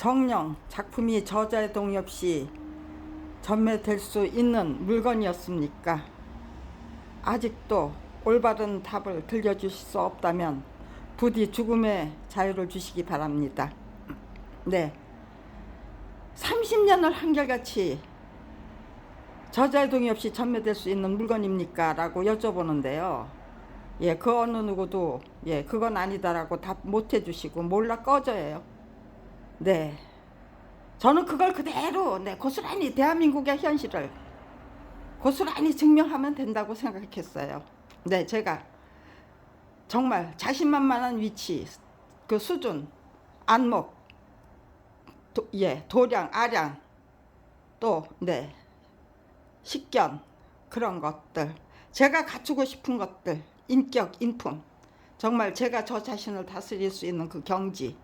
정녕 작품이 저자의 동의 없이 전매될 수 있는 물건이었습니까? 아직도 올바른 답을 들려주실 수 없다면 부디 죽음의 자유를 주시기 바랍니다. 네, 30년을 한결같이 저자의 동의 없이 전매될 수 있는 물건입니까? 라고 여쭤보는데요. 예, 그 어느 누구도 그건 아니다라고 답 못 해주시고 몰라 꺼져요. 네, 저는 그걸 그대로 고스란히 대한민국의 현실을 고스란히 증명하면 된다고 생각했어요. 네, 제가 정말 자신만만한 위치, 그 수준, 안목, 도량, 아량, 또 식견, 그런 것들, 제가 갖추고 싶은 것들, 인격, 인품, 정말 제가 저 자신을 다스릴 수 있는 그 경지,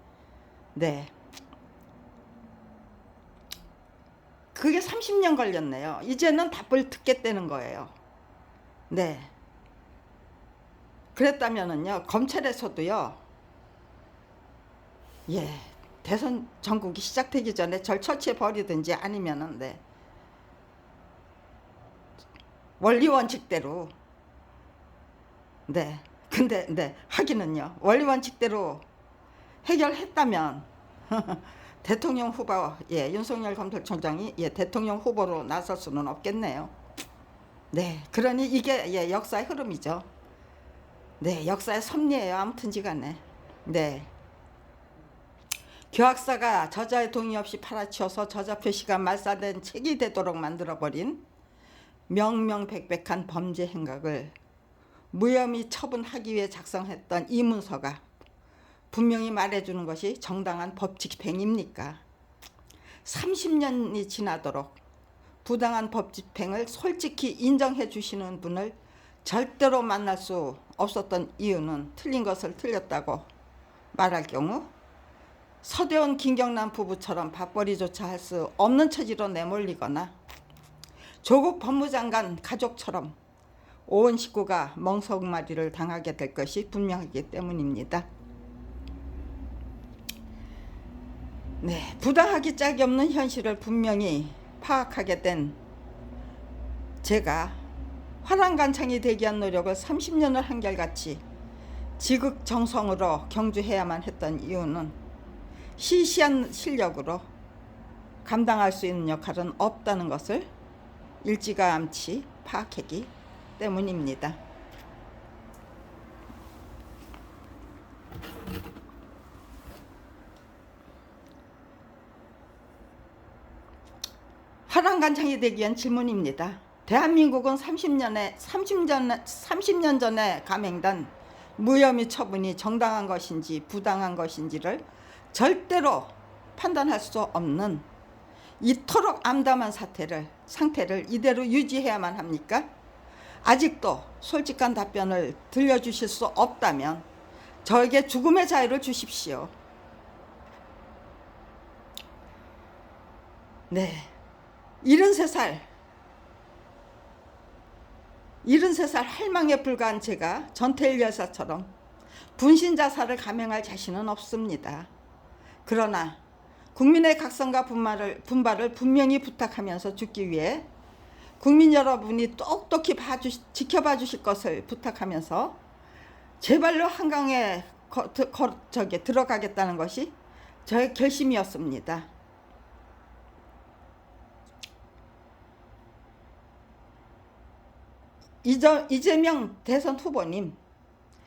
그게 30년 걸렸네요. 이제는 답을 듣겠다는 거예요. 네. 그랬다면은요, 검찰에서도요, 대선 전국이 시작되기 전에 절 처치해 버리든지 아니면은, 원리 원칙대로, 근데, 하기는요, 원리 원칙대로 해결했다면, 대통령 후보, 윤석열 검찰총장이 대통령 후보로 나설 수는 없겠네요. 네, 그러니 이게 역사의 흐름이죠. 네, 역사의 섭리예요. 아무튼지간에. 네, 교학사가 저자의 동의 없이 팔아치워서 저자 표시가 말살된 책이 되도록 만들어버린 명명백백한 범죄 행각을 무혐의 처분하기 위해 작성했던 이 문서가 분명히 말해주는 것이 정당한 법 집행입니까? 30년이 지나도록 부당한 법 집행을 솔직히 인정해 주시는 분을 절대로 만날 수 없었던 이유는 틀린 것을 틀렸다고 말할 경우 서대원 김경란 부부처럼 밥벌이조차 할 수 없는 처지로 내몰리거나 조국 법무장관 가족처럼 온 식구가 멍석마리를 당하게 될 것이 분명하기 때문입니다. 네, 부당하기 짝이 없는 현실을 분명히 파악하게 된 제가 화랑간창이 되기 위한 노력을 30년을 한결같이 지극정성으로 경주해야만 했던 이유는 시시한 실력으로 감당할 수 있는 역할은 없다는 것을 일찌감치 파악했기 때문입니다. 화랑간창이 되기 위한 질문입니다. 대한민국은 30년 전에 감행된 무혐의 처분이 정당한 것인지 부당한 것인지를 절대로 판단할 수 없는 이토록 암담한 상태를 이대로 유지해야만 합니까? 아직도 솔직한 답변을 들려주실 수 없다면 저에게 죽음의 자유를 주십시오. 네, 73살 할망에 불과한 제가 전태일 여사처럼 분신자살을 감행할 자신은 없습니다. 그러나 국민의 각성과 분발을 분명히 부탁하면서 죽기 위해 국민 여러분이 똑똑히 지켜봐 주실 것을 부탁하면서 제 발로 한강에 들어가겠다는 것이 저의 결심이었습니다. 이재명 대선 후보님,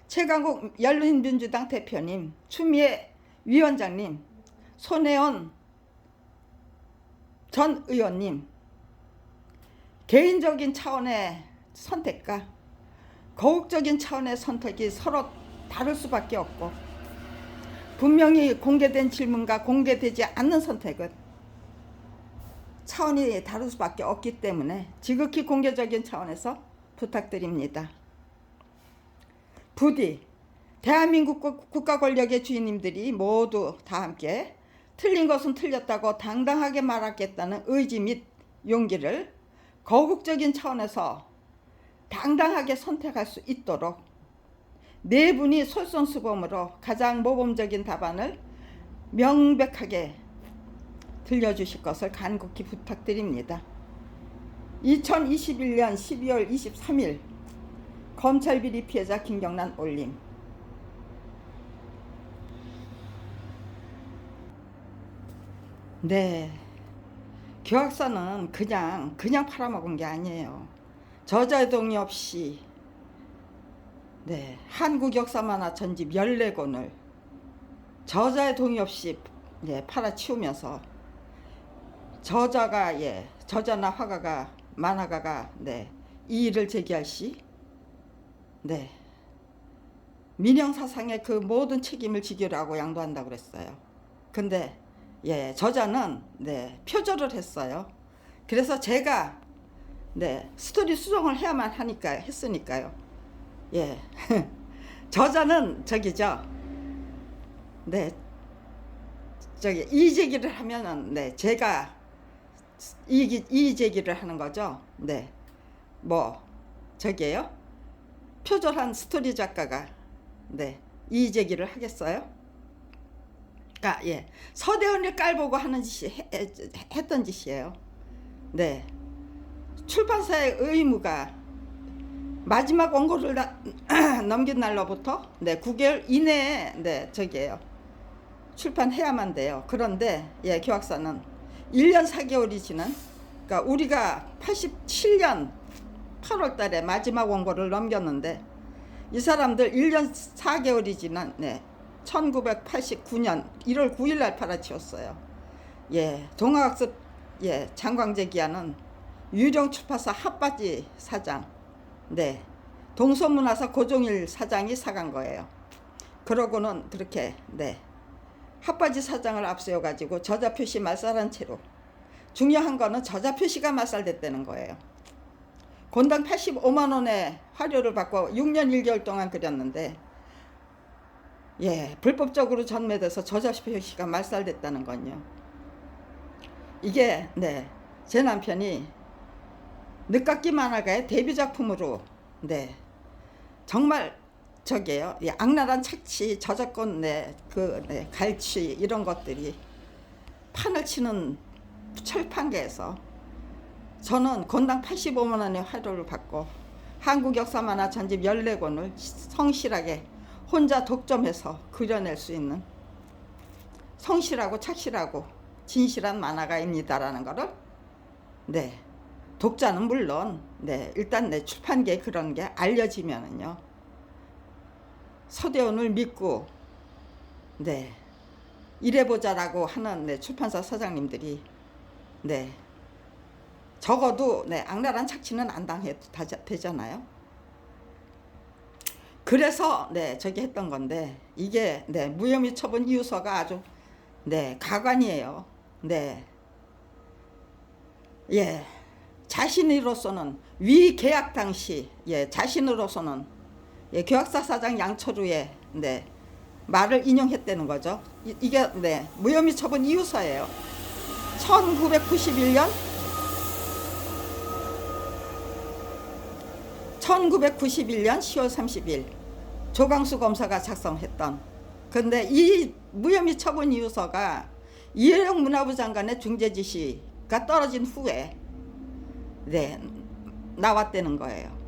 최강욱 열린민주당 대표님, 추미애 위원장님, 손혜원 전 의원님, 개인적인 차원의 선택과 거국적인 차원의 선택이 서로 다를 수밖에 없고, 분명히 공개된 질문과 공개되지 않는 선택은 차원이 다를 수밖에 없기 때문에 지극히 공개적인 차원에서 부탁드립니다. 부디 대한민국 국가 권력의 주인님들이 모두 다 함께 틀린 것은 틀렸다고 당당하게 말하겠다는 의지 및 용기를 거국적인 차원에서 당당하게 선택할 수 있도록 네 분이 솔선수범으로 가장 모범적인 답안을 명백하게 들려주실 것을 간곡히 부탁드립니다. 2021년 12월 23일 검찰 비리 피해자 김경란 올림. 네, 교학사는 그냥 팔아먹은 게 아니에요. 저자의 동의 없이 한국 역사 만화 전집 14권을 저자의 동의 없이 팔아치우면서 저자나 화가가 만화가가 이의를 제기할 시 민영사상의 그 모든 책임을 지기로 하고 양도한다고 그랬어요. 근데 저자는 표절을 했어요. 그래서 제가 스토리 수정을 해야만 했으니까요. 저자는 이의 제기를 하면은 제가 이의 제기를 하는 거죠. 표절한 스토리 작가가 이의 제기를 하겠어요? 서대원을 깔보고 하는 짓이 했던 짓이에요. 출판사의 의무가 마지막 원고를 넘긴 날로부터 9개월 이내에 출판해야만 돼요. 그런데 교학사는 1년 4개월이 지난, 그러니까 우리가 87년 8월 달에 마지막 원고를 넘겼는데 이 사람들 1년 4개월이 지난 1989년 1월 9일 날 팔아치웠어요. 동아학습 장광재 기아는 유령 출판사 핫바지 사장, 동서문화사 고종일 사장이 사간 거예요. 그러고는 그렇게 핫바지 사장을 앞세워 가지고 저자 표시 말살한 채로, 중요한 거는 저자 표시가 말살됐다는 거예요. 권당 85만 원의 화료를 받고 6년 1개월 동안 그렸는데 불법적으로 전매돼서 저자 표시가 말살됐다는 건요. 이게 제 남편이 늦깎이 만화가의 데뷔 작품으로 정말 악랄한 착취, 저작권 갈취 이런 것들이 판을 치는 철판계에서 저는 권당 85만 원의 화료를 받고 한국 역사 만화 전집 14권을 성실하게 혼자 독점해서 그려낼 수 있는 성실하고 착실하고 진실한 만화가입니다라는 거를 독자는 물론 일단 출판계에 그런 게 알려지면은요, 서대원을 믿고 이래보자라고 하는 출판사 사장님들이 적어도 악랄한 착취는 안 당해도 되잖아요. 그래서 했던 건데, 이게 무혐의 처분 이유서가 아주 가관이에요. 자신으로서는 위 계약 당시 자신으로서는 교학사 사장 양철우의 말을 인용했다는 거죠. 이게 무혐의 처분 이유서예요. 1991년 10월 30일 조광수 검사가 작성했던, 근데 이 무혐의 처분 이유서가 이혜령 문화부 장관의 중재 지시가 떨어진 후에 나왔다는 거예요.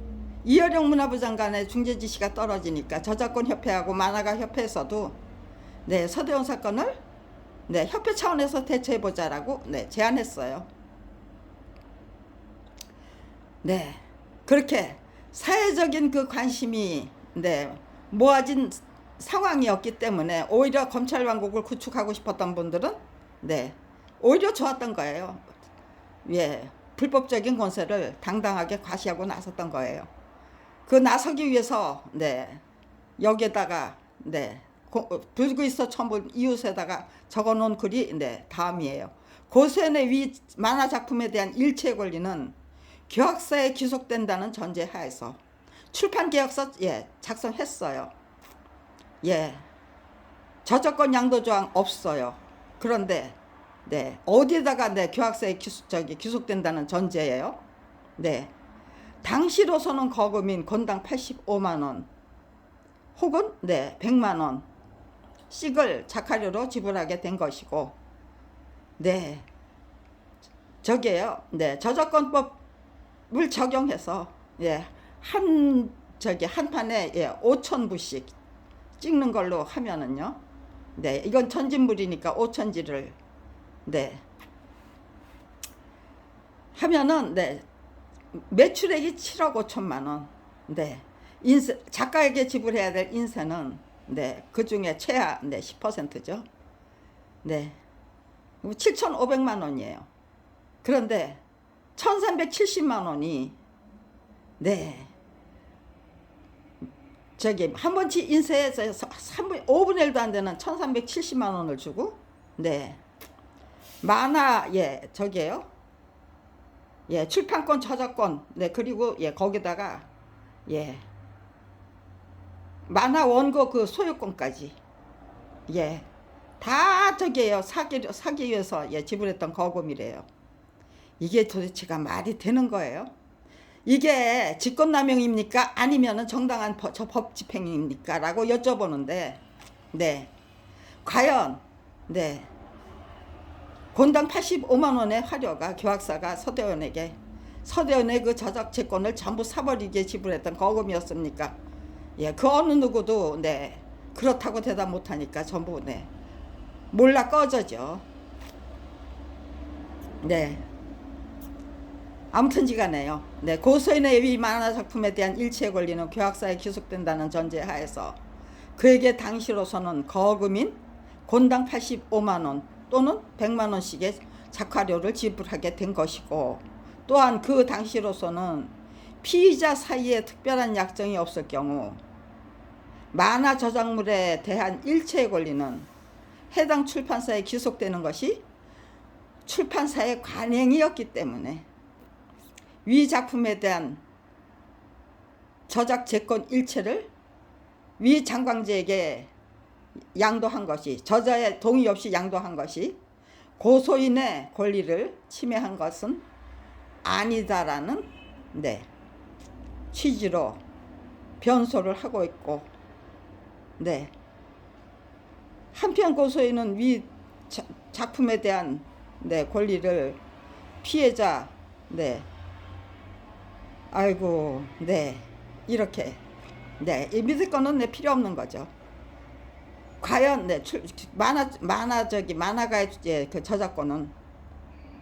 이혜령 문화부 장관의 중재 지시가 떨어지니까 저작권 협회하고 만화가 협회에서도 서대원 사건을 협회 차원에서 대처해보자라고 제안했어요. 그렇게 사회적인 그 관심이 모아진 상황이었기 때문에 오히려 검찰 왕국을 구축하고 싶었던 분들은 오히려 좋았던 거예요. 불법적인 권세를 당당하게 과시하고 나섰던 거예요. 그 나서기 위해서 여기에다가 불구이서 첨부 이웃에다가 적어놓은 글이 다음이에요. 고세의 위 만화 작품에 대한 일체 권리는 교학사에 귀속된다는 전제하에서 출판 계약서 작성했어요. 저작권 양도 조항 없어요. 그런데 어디에다가 교학사에 귀속된다는 전제예요. 당시로서는 거금인 건당 85만 원 혹은 100만 원씩을 작화료로 지불하게 된 것이고, 저게요. 네, 저작권법을 적용해서 예, 한 판에 예, 5,000부씩 찍는 걸로 하면은요. 네, 이건 전진물이니까 5,000지를 네, 하면은 네, 매출액이 7억 5천만 원. 네. 작가에게 지불해야 될 인세는 네, 그 중에 최하 네, 10%죠. 네. 7,500만 원이에요. 그런데 1,370만 원이 네. 저기 한 번치 인쇄해서 5분의 1도 안 되는 1,370만 원을 주고 네. 만화 예, 저기에요. 예, 출판권, 저작권, 네, 그리고 예, 거기다가 예, 만화 원고 그 소유권까지 예, 다 저기에요. 사기 위해서 예, 지불했던 거금이래요. 이게 도대체가 말이 되는 거예요? 이게 직권남용입니까? 아니면은 정당한 법 집행입니까? 라고 여쭤보는데 네, 과연 네. 권당 85만 원의 화료가 교학사가 서대원의 그 저작채권을 전부 사버리게 지불했던 거금이었습니까? 예, 그 어느 누구도 네, 그렇다고 대답 못하니까 전부 네, 몰라 꺼져죠. 네. 아무튼지간에요. 네, 고소인의 위 만화작품에 대한 일체의 권리는 교학사에 기속된다는 전제하에서 그에게 당시로서는 거금인 권당 85만 원 또는 100만 원씩의 작화료를 지불하게 된 것이고, 또한 그 당시로서는 피의자 사이에 특별한 약정이 없을 경우 만화 저작물에 대한 일체의 권리는 해당 출판사에 기속되는 것이 출판사의 관행이었기 때문에 위 작품에 대한 저작 재권 일체를 위 장광재에게 양도한 것이, 저자의 동의 없이 양도한 것이 고소인의 권리를 침해한 것은 아니다라는 네, 취지로 변소를 하고 있고, 네, 한편 고소인은 위 작품에 대한 네, 권리를 피해자 네, 아이고 네, 이렇게 네, 이 믿을 거는 네, 필요 없는 거죠. 과연 네, 만화가의 예, 그 저작권은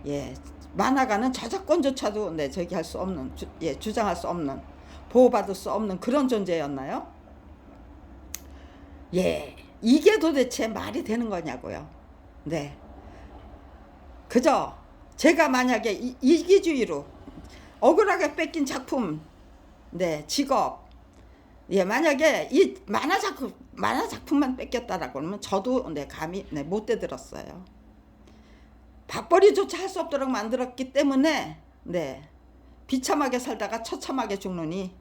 예, 만화가는 저작권조차도 네, 저기 할 수 없는 예, 주장할 수 없는, 보호받을 수 없는 그런 존재였나요? 예, 이게 도대체 말이 되는 거냐고요. 네, 그저 제가 만약에 이기주의로 억울하게 뺏긴 작품, 네, 직업, 예, 만약에 이 만화 작품만 뺏겼다라고 하면 저도 네, 감히 네, 못 대들었어요. 밥벌이조차 할 수 없도록 만들었기 때문에 네, 비참하게 살다가 처참하게 죽느니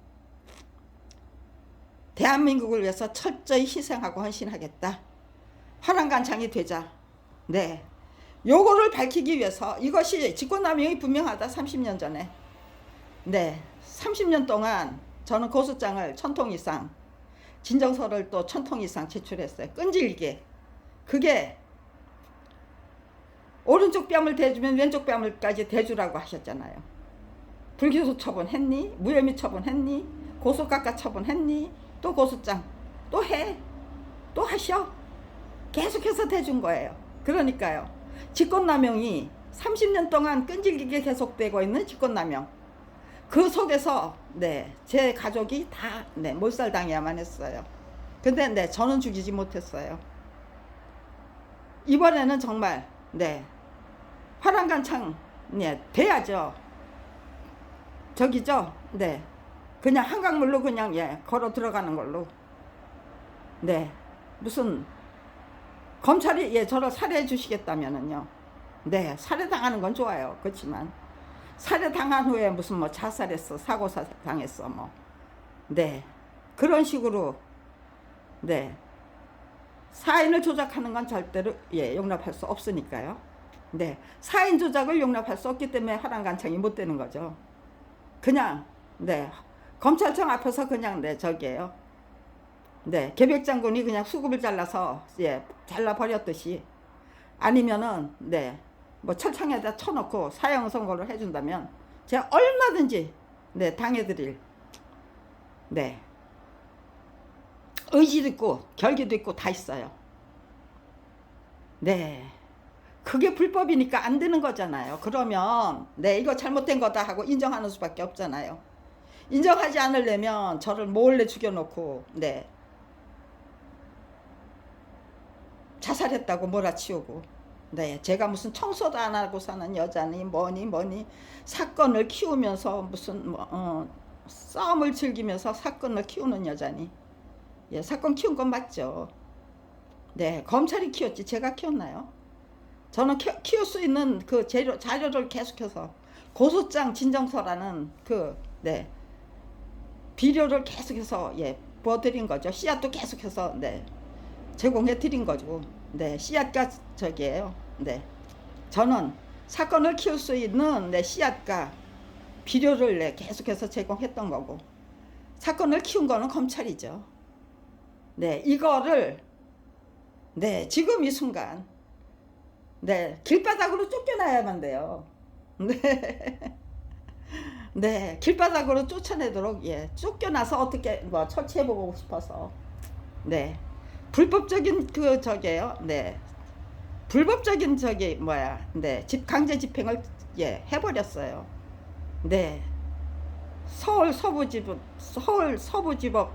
대한민국을 위해서 철저히 희생하고 헌신하겠다. 화랑간창이 되자. 네, 요거를 밝히기 위해서, 이것이 직권남용이 분명하다. 30년 전에 네, 30년 동안 저는 고소장을 1,000통 이상, 진정서를 또 1,000통 이상 제출했어요. 끈질기게. 그게 오른쪽 뺨을 대주면 왼쪽 뺨을까지 대주라고 하셨잖아요. 불기소 처분했니? 무혐의 처분했니? 고소가가 처분했니? 또 고소장 또 해? 또 하셔? 계속해서 대준 거예요. 그러니까요, 직권남용이 30년 동안 끈질기게 계속되고 있는 직권남용, 그 속에서 네, 제 가족이 다 네, 몰살당해야만 했어요. 근데 네, 저는 죽이지 못했어요. 이번에는 정말 네, 화랑간창 네, 돼야죠. 저기죠. 네, 그냥 한강물로 그냥 예, 걸어 들어가는 걸로. 네, 무슨 검찰이 예, 저를 살해해 주시겠다면은요. 네, 살해당하는 건 좋아요. 그렇지만 살해당한 후에 무슨 뭐 자살했어, 사고사 당했어, 뭐 네, 그런 식으로 네, 사인을 조작하는 건 절대로 예, 용납할 수 없으니까요. 네, 사인 조작을 용납할 수 없기 때문에 화랑간창이 못 되는 거죠. 그냥 네, 검찰청 앞에서 그냥 네, 저기에요. 네, 계백장군이 그냥 수급을 잘라서 예, 잘라 버렸듯이, 아니면은 네, 뭐 철창에다 쳐놓고 사형 선고를 해준다면 제가 얼마든지 네 당해드릴 네 의지도 있고 결기도 있고 다 있어요. 네. 그게 불법이니까 안 되는 거잖아요. 그러면 네 이거 잘못된 거다 하고 인정하는 수밖에 없잖아요. 인정하지 않으려면 저를 몰래 죽여놓고 네 자살했다고 몰아치우고 네 제가 무슨 청소도 안 하고 사는 여자니 뭐니 사건을 키우면서 무슨 싸움을 즐기면서 사건을 키우는 여자니 예 사건 키운 건 맞죠. 네 검찰이 키웠지 제가 키웠나요? 저는 키울 수 있는 그 자료를 계속해서 고소장 진정서라는 네 비료를 계속해서 예 부어드린 거죠. 씨앗도 계속해서 네 제공해 드린 거죠. 네 씨앗과 저기예요. 네 저는 사건을 키울 수 있는 네 씨앗과 비료를 네 계속해서 제공했던 거고 사건을 키운 거는 검찰이죠. 네 이거를 네 지금 이 순간 네 길바닥으로 쫓겨나야만 돼요. 네. 네 길바닥으로 쫓아내도록 예 쫓겨나서 어떻게 뭐 처치해보고 싶어서 네 불법적인 그 저게요. 네 불법적인 저기 뭐야 네 강제 집행을 예 해버렸어요. 네 서울 서부지법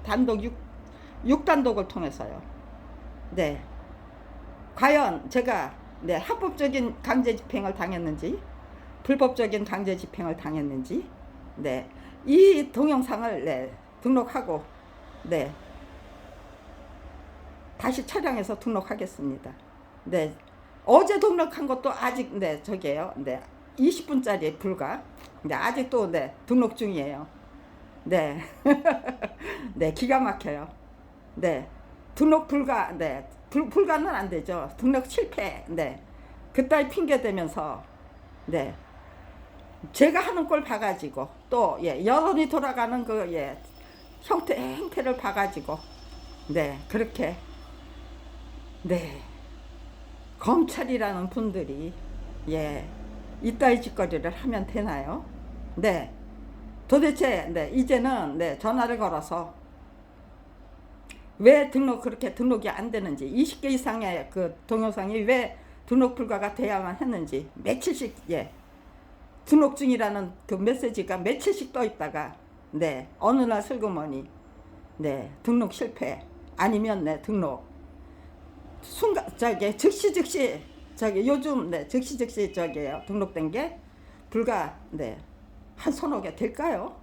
단독 6단독을 통해서요. 네 과연 제가 네 합법적인 강제 집행을 당했는지 불법적인 강제 집행을 당했는지 네 이 동영상을 네 등록하고 네 다시 촬영해서 등록하겠습니다. 네 어제 등록한 것도 아직 네 저기에요. 네 20분짜리 불과 네 아직도 네 등록 중이에요. 네 네 기가 막혀요. 네 등록 불가 네 불가는 안 되죠. 등록 실패 네 그따위 핑계 대면서 네 제가 하는 걸 봐가지고 또 예 여론이 돌아가는 그 예 행태를 봐가지고 네 그렇게 네 검찰이라는 분들이 예 이따위 짓거리를 하면 되나요? 네 도대체 네 이제는 네 전화를 걸어서 왜 그렇게 등록이 안 되는지 20개 이상의 그 동영상이 왜 등록 불가가 돼야만 했는지 며칠씩 예 등록 중이라는 그 메시지가 며칠씩 떠 있다가 네 어느 날 슬그머니 네 등록 실패 아니면 네 등록 순간 저기 즉시 저기 요즘 네 즉시 저기에요 등록된 게 불과 네 한 서너 개 될까요?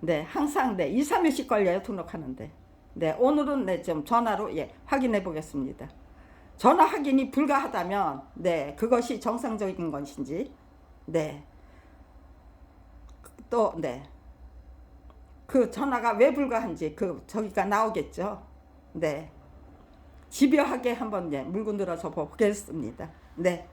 네 항상 네 2, 3일씩 걸려요 등록하는데 네 오늘은 네 좀 전화로 예 확인해 보겠습니다. 전화 확인이 불가하다면 네 그것이 정상적인 것인지 네 또 네 그 전화가 왜 불가한지 저기가 나오겠죠. 네 집요하게 한번 예 물고 늘어서 보겠습니다. 네.